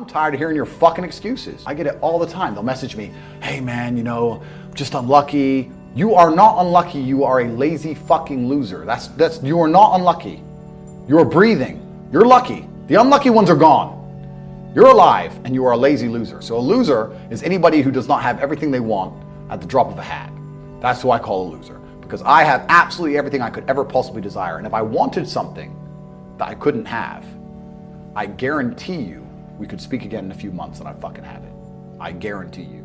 I'm tired of hearing your fucking excuses. I get it all the time. They'll message me, hey man, you know, just unlucky. You are not unlucky. You are a lazy fucking loser. You are not unlucky. You're breathing. You're lucky. The unlucky ones are gone. You're alive and you are a lazy loser. So a loser is anybody who does not have everything they want at the drop of a hat. That's who I call a loser, because I have absolutely everything I could ever possibly desire. And if I wanted something that I couldn't have, I guarantee you we could speak again in a few months and I'd fucking have it. I guarantee you.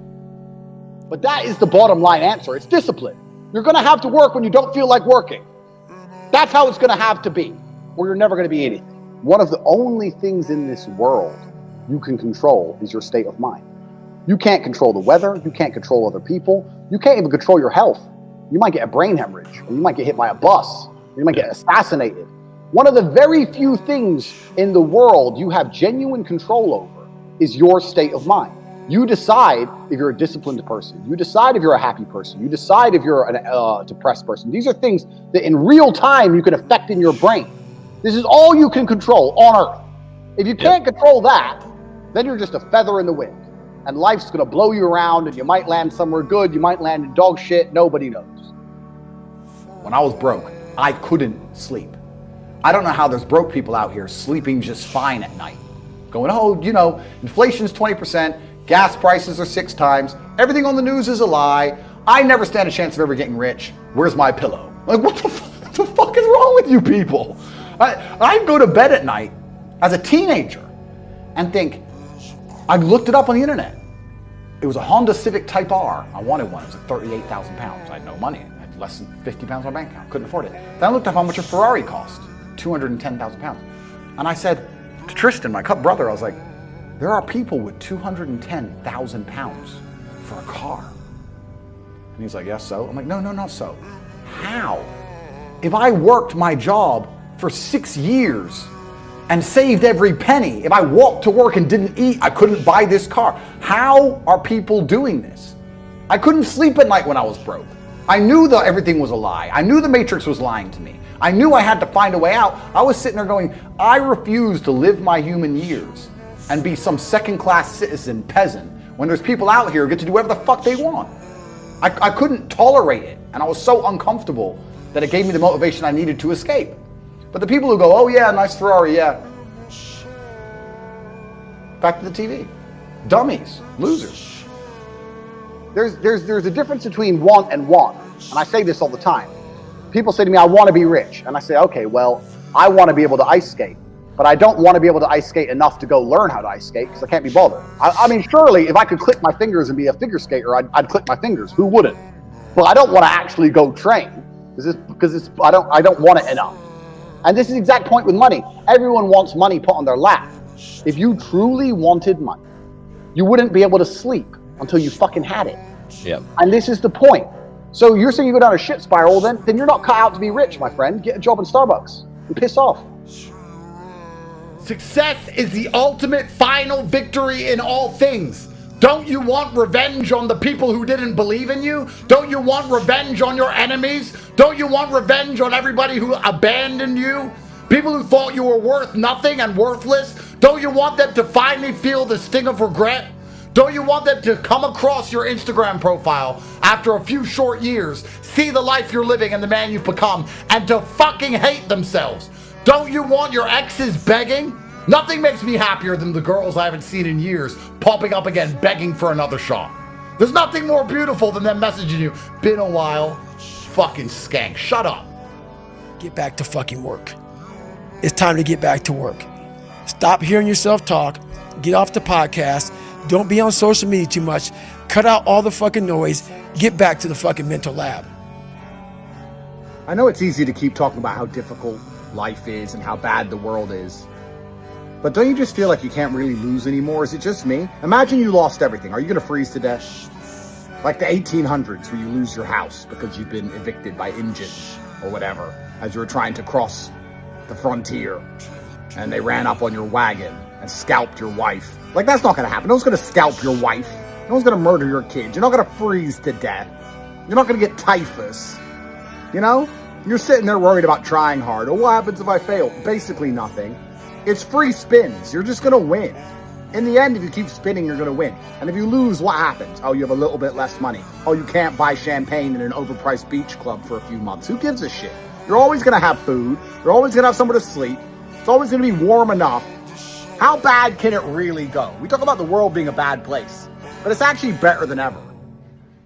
But that is the bottom line answer. It's discipline. You're going to have to work when you don't feel like working. That's how it's going to have to be, or you're never going to be anything. One of the only things in this world you can control is your state of mind. You can't control the weather. You can't control other people. You can't even control your health. You might get a brain hemorrhage, or you might get hit by a bus, or you might get assassinated. One of the very few things in the world you have genuine control over is your state of mind. You decide if you're a disciplined person. You decide if you're a happy person. You decide if you're a depressed person. These are things that in real time you can affect in your brain. This is all you can control on Earth. If you can't control that, then you're just a feather in the wind. And life's going to blow you around, and you might land somewhere good. You might land in dog shit. Nobody knows. When I was broke, I couldn't sleep. I don't know how there's broke people out here sleeping just fine at night. Going, oh, you know, inflation's 20%. Gas prices are 6 times. Everything on the news is a lie. I never stand a chance of ever getting rich. Where's my pillow? Like, what the fuck is wrong with you people? I go to bed at night as a teenager and think, I looked it up on the internet. It was a Honda Civic Type R. I wanted one. It was like 38,000 pounds. I had no money. I had less than 50 pounds on my bank account. Couldn't afford it. Then I looked up how much a Ferrari cost. 210,000 pounds. And I said to Tristan, my brother, I was like, there are people with 210,000 pounds for a car. And he's like, yes, so? I'm like, no, not so. How? If I worked my job for 6 years and saved every penny, if I walked to work and didn't eat, I couldn't buy this car. How are people doing this? I couldn't sleep at night when I was broke. I knew that everything was a lie. I knew the Matrix was lying to me. I knew I had to find a way out. I was sitting there going, I refuse to live my human years and be some second-class citizen peasant when there's people out here who get to do whatever the fuck they want. I couldn't tolerate it, and I was so uncomfortable that it gave me the motivation I needed to escape. But the people who go, oh yeah, nice Ferrari, yeah. Back to the TV. Dummies, losers. There's a difference between want and want, and I say this all the time. People say to me, I want to be rich, and I say, okay, well, I want to be able to ice skate. But I don't want to be able to ice skate enough to go learn how to ice skate because I can't be bothered. I mean, surely if I could click my fingers and be a figure skater, I'd click my fingers. Who wouldn't? But I don't want to actually go train because I don't want it enough. And this is the exact point with money. Everyone wants money put on their lap. If you truly wanted money, you wouldn't be able to sleep until you fucking had it. Yep. And this is the point. So you're saying you go down a shit spiral, then you're not cut out to be rich, my friend. Get a job in Starbucks and piss off. Success is the ultimate final victory in all things. Don't you want revenge on the people who didn't believe in you? Don't you want revenge on your enemies? Don't you want revenge on everybody who abandoned you? People who thought you were worth nothing and worthless? Don't you want them to finally feel the sting of regret? Don't you want them to come across your Instagram profile after a few short years, see the life you're living and the man you've become, and to fucking hate themselves? Don't you want your exes begging? Nothing makes me happier than the girls I haven't seen in years popping up again begging for another shot. There's nothing more beautiful than them messaging you, been a while, fucking skank, shut up. Get back to fucking work. It's time to get back to work. Stop hearing yourself talk. Get off the podcast. Don't be on social media too much. Cut out all the fucking noise. Get back to the fucking mental lab. I know it's easy to keep talking about how difficult life is and how bad the world is. But don't you just feel like you can't really lose anymore? Is it just me? Imagine you lost everything. Are you going to freeze to death? Like the 1800s where you lose your house because you've been evicted by Indians or whatever as you were trying to cross the frontier and they ran up on your wagon and scalped your wife. Like, that's not going to happen. No one's going to scalp your wife. No one's going to murder your kids. You're not going to freeze to death. You're not going to get typhus. You know? You're sitting there worried about trying hard. Oh, what happens if I fail? Basically nothing. It's free spins. You're just going to win. In the end, if you keep spinning, you're going to win. And if you lose, what happens? Oh, you have a little bit less money. Oh, you can't buy champagne in an overpriced beach club for a few months. Who gives a shit? You're always going to have food. You're always going to have somewhere to sleep. It's always going to be warm enough. How bad can it really go? We talk about the world being a bad place, but it's actually better than ever.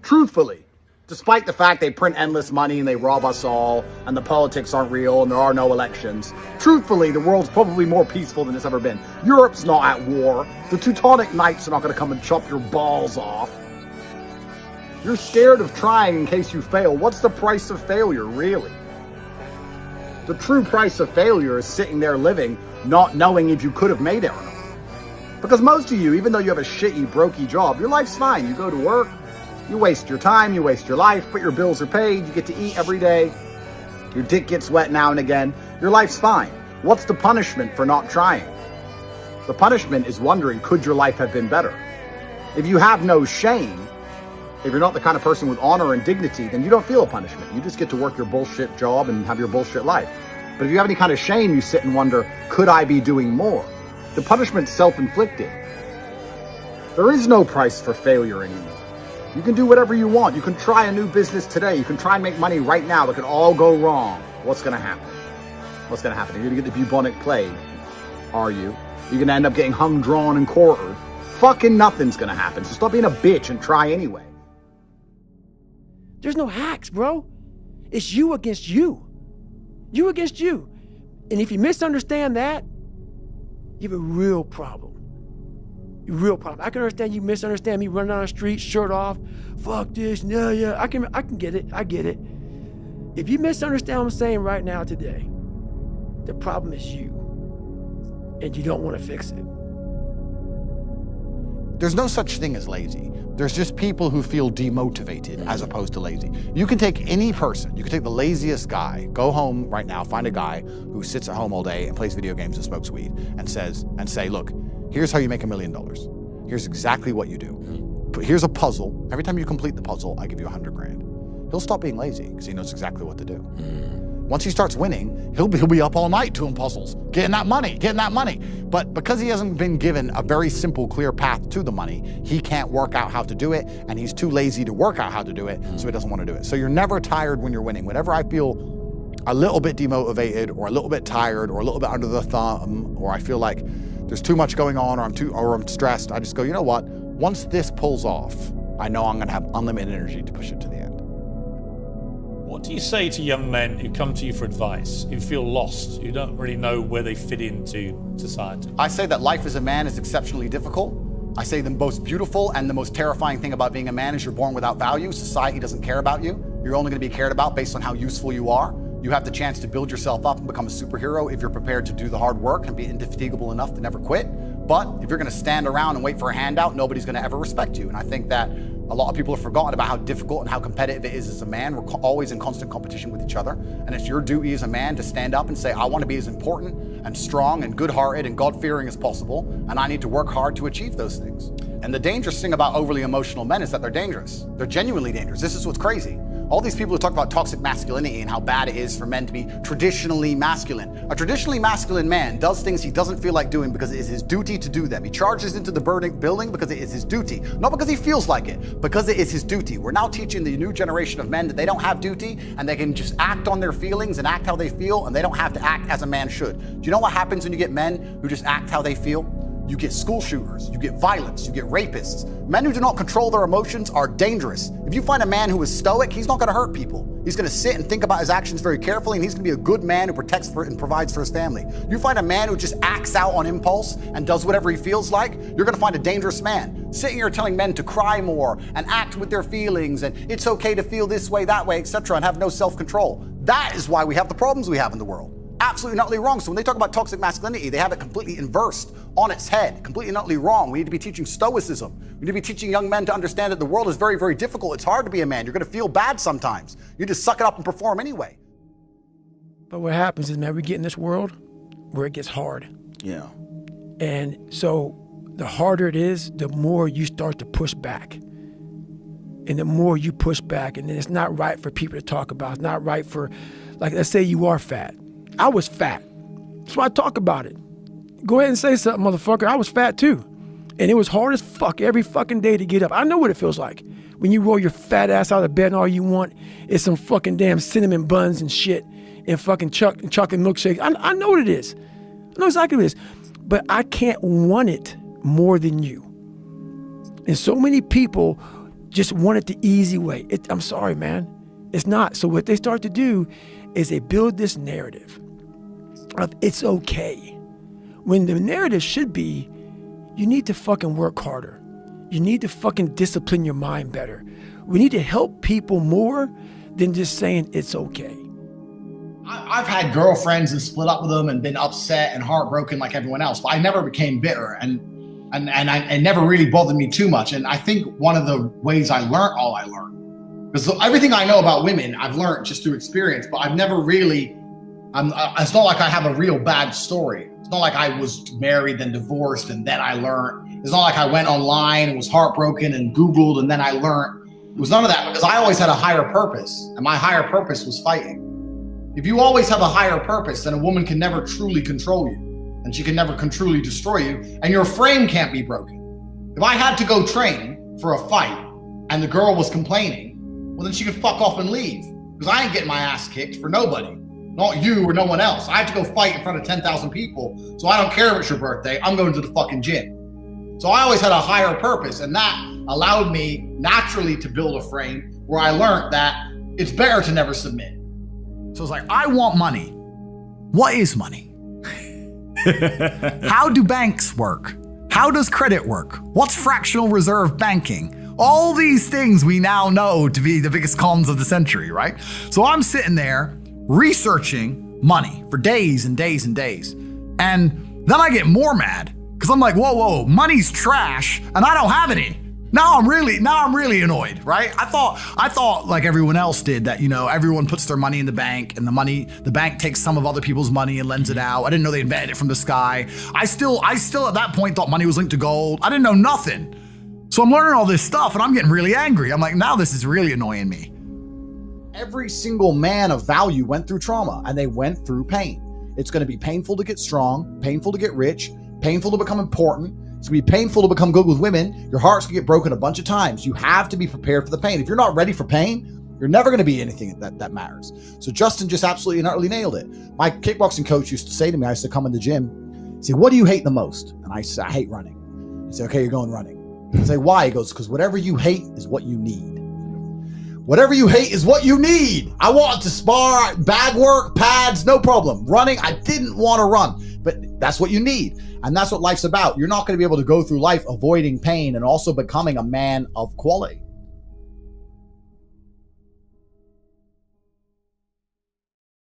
Truthfully, despite the fact they print endless money and they rob us all, and the politics aren't real and there are no elections, truthfully, the world's probably more peaceful than it's ever been. Europe's not at war. The Teutonic Knights are not going to come and chop your balls off. You're scared of trying in case you fail. What's the price of failure, really? The true price of failure is sitting there living, not knowing if you could have made it or not. Because most of you, even though you have a shitty, brokey job, your life's fine. You go to work, you waste your time, you waste your life, but your bills are paid, you get to eat every day, your dick gets wet now and again, your life's fine. What's the punishment for not trying? The punishment is wondering, could your life have been better? If you have no shame, if you're not the kind of person with honor and dignity, then you don't feel a punishment. You just get to work your bullshit job and have your bullshit life. But if you have any kind of shame, you sit and wonder, could I be doing more? The punishment's self-inflicted. There is no price for failure anymore. You can do whatever you want. You can try a new business today. You can try and make money right now. It could all go wrong. What's going to happen? What's going to happen? You're going to get the bubonic plague. Are you? You're going to end up getting hung, drawn, and quartered. Fucking nothing's going to happen. So stop being a bitch and try anyway. There's no hacks, bro. It's you against you. You against you. And if you misunderstand that, you have a real problem. A real problem. I can understand you misunderstand me running down the street, shirt off. Fuck this, no, yeah. I can get it. I get it. If you misunderstand what I'm saying right now today, the problem is you. And you don't want to fix it. There's no such thing as lazy. There's just people who feel demotivated as opposed to lazy. You can take any person, you can take the laziest guy, go home right now, find a guy who sits at home all day and plays video games and smokes weed and say, look, here's how you make $1 million. Here's exactly what you do. Here's a puzzle. Every time you complete the puzzle, I give you $100 grand. He'll stop being lazy because he knows exactly what to do. Once he starts winning, he'll be up all night doing puzzles, getting that money. But because he hasn't been given a very simple, clear path to the money, he can't work out how to do it, and he's too lazy to work out how to do it, so he doesn't want to do it. So you're never tired when you're winning. Whenever I feel a little bit demotivated, or a little bit tired, or a little bit under the thumb, or I feel like there's too much going on, or I'm stressed, I just go, you know what? Once this pulls off, I know I'm gonna have unlimited energy to push it to the end. What do you say to young men who come to you for advice, who feel lost, who don't really know where they fit into society? I say that life as a man is exceptionally difficult. I say the most beautiful and the most terrifying thing about being a man is you're born without value. Society doesn't care about you. You're only going to be cared about based on how useful you are. You have the chance to build yourself up and become a superhero if you're prepared to do the hard work and be indefatigable enough to never quit. But if you're going to stand around and wait for a handout, nobody's going to ever respect you. And I think that a lot of people have forgotten about how difficult and how competitive it is as a man. We're always in constant competition with each other. And it's your duty as a man to stand up and say, I want to be as important and strong and good-hearted and God-fearing as possible, and I need to work hard to achieve those things. And the dangerous thing about overly emotional men is that they're dangerous. They're genuinely dangerous. This is what's crazy. All these people who talk about toxic masculinity and how bad it is for men to be traditionally masculine. A traditionally masculine man does things he doesn't feel like doing because it is his duty to do them. He charges into the building because it is his duty. Not because he feels like it, because it is his duty. We're now teaching the new generation of men that they don't have duty and they can just act on their feelings and act how they feel, and they don't have to act as a man should. Do you know what happens when you get men who just act how they feel? You get school shooters, you get violence, you get rapists. Men who do not control their emotions are dangerous. If you find a man who is stoic, he's not gonna hurt people. He's gonna sit and think about his actions very carefully, and he's gonna be a good man who protects and provides for his family. You find a man who just acts out on impulse and does whatever he feels like, you're gonna find a dangerous man. Sitting here telling men to cry more and act with their feelings and it's okay to feel this way, that way, etc., and have no self-control. That is why we have the problems we have in the world. Absolutely and utterly wrong. So when they talk about toxic masculinity, they have it completely inversed on its head, completely and utterly wrong. We need to be teaching stoicism. We need to be teaching young men to understand that the world is very, very difficult. It's hard to be a man. You're going to feel bad sometimes. You just suck it up and perform anyway. But what happens is, man, we get in this world where it gets hard. Yeah. And so the harder it is, the more you start to push back. And the more you push back, and then it's not right for people to talk about. It's not right for, like, let's say you are fat. I was fat. That's why I talk about it. Go ahead and say something, motherfucker. I was fat too. And it was hard as fuck every fucking day to get up. I know what it feels like. When you roll your fat ass out of bed and all you want is some fucking damn cinnamon buns and shit and fucking chocolate milkshakes. I know what it is. I know exactly what it is. But I can't want it more than you. And so many people just want it the easy way. I'm sorry, man. It's not. So what they start to do is they build this narrative of it's okay. When the narrative should be, you need to fucking work harder. You need to fucking discipline your mind better. We need to help people more than just saying it's okay. I've had girlfriends and split up with them and been upset and heartbroken like everyone else, but I never became bitter and it never really bothered me too much. And I think one of the ways I learned all I learned, because everything I know about women, I've learned just through experience, but I've never really, it's not like I have a real bad story. It's not like I was married, then divorced, and then I learned. It's not like I went online and was heartbroken and Googled and then I learned. It was none of that, because I always had a higher purpose, and my higher purpose was fighting. If you always have a higher purpose, then a woman can never truly control you, and she can never truly destroy you, and your frame can't be broken. If I had to go train for a fight and the girl was complaining, well, then she could fuck off and leave, because I ain't getting my ass kicked for nobody. Not you or no one else. I have to go fight in front of 10,000 people, so I don't care if it's your birthday. I'm going to the fucking gym. So I always had a higher purpose, and that allowed me naturally to build a frame where I learned that it's better to never submit. So it's like, I want money. What is money? How do banks work? How does credit work? What's fractional reserve banking? All these things we now know to be the biggest cons of the century, right? So I'm sitting there researching money for days and days and days. And then I get more mad because I'm like, whoa, money's trash and I don't have any. Now I'm really annoyed, right? I thought like everyone else did that, everyone puts their money in the bank and the bank takes some of other people's money and lends it out. I didn't know they invented it from the sky. I still at that point thought money was linked to gold. I didn't know nothing. So I'm learning all this stuff and I'm getting really angry. I'm like, now this is really annoying me. Every single man of value went through trauma and they went through pain. It's going to be painful to get strong, painful to get rich, painful to become important. It's going to be painful to become good with women. Your heart's going to get broken a bunch of times. You have to be prepared for the pain. If you're not ready for pain, you're never going to be anything that matters. So Justin just absolutely and utterly nailed it. My kickboxing coach used to say to me, I used to come in the gym, he'd say, what do you hate the most? And I said, I hate running. He'd say, okay, you're going running. I'd say, why? He goes, because whatever you hate is what you need. Whatever you hate is what you need. I wanted to spar, bag work, pads, no problem. Running, I didn't want to run, but that's what you need. And that's what life's about. You're not going to be able to go through life avoiding pain and also becoming a man of quality.